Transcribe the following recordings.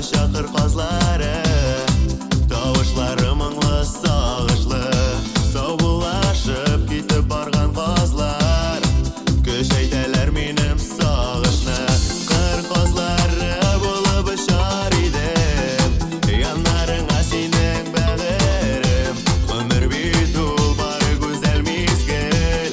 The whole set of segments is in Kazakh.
шақыр қазлары, тавышлары мұңлы сағышлы, саубулашып кетіп барған қазлар, көшейтелер минем сағышны. Қыр қазлары болып ұшар едім, янларыңа сенің бәғірім. Өмір бит ул бары güzel мезгіл,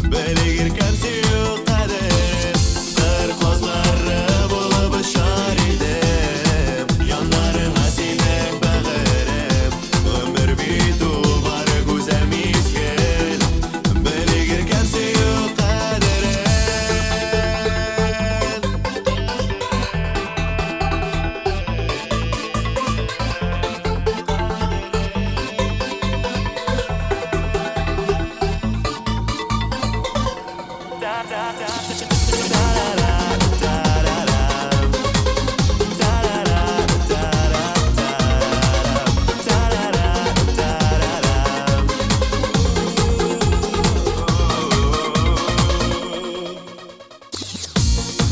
білек еркем сүю қадірім. Қыр қазлары болып ұшар едім, янларыңа сенің бәғірім. Өмір бит ул бары güzel мезгіл, білек еркем сүю қадірім.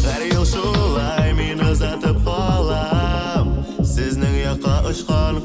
Әр ел шулай мен ұзатып қалам, сіздің яққа ұшқан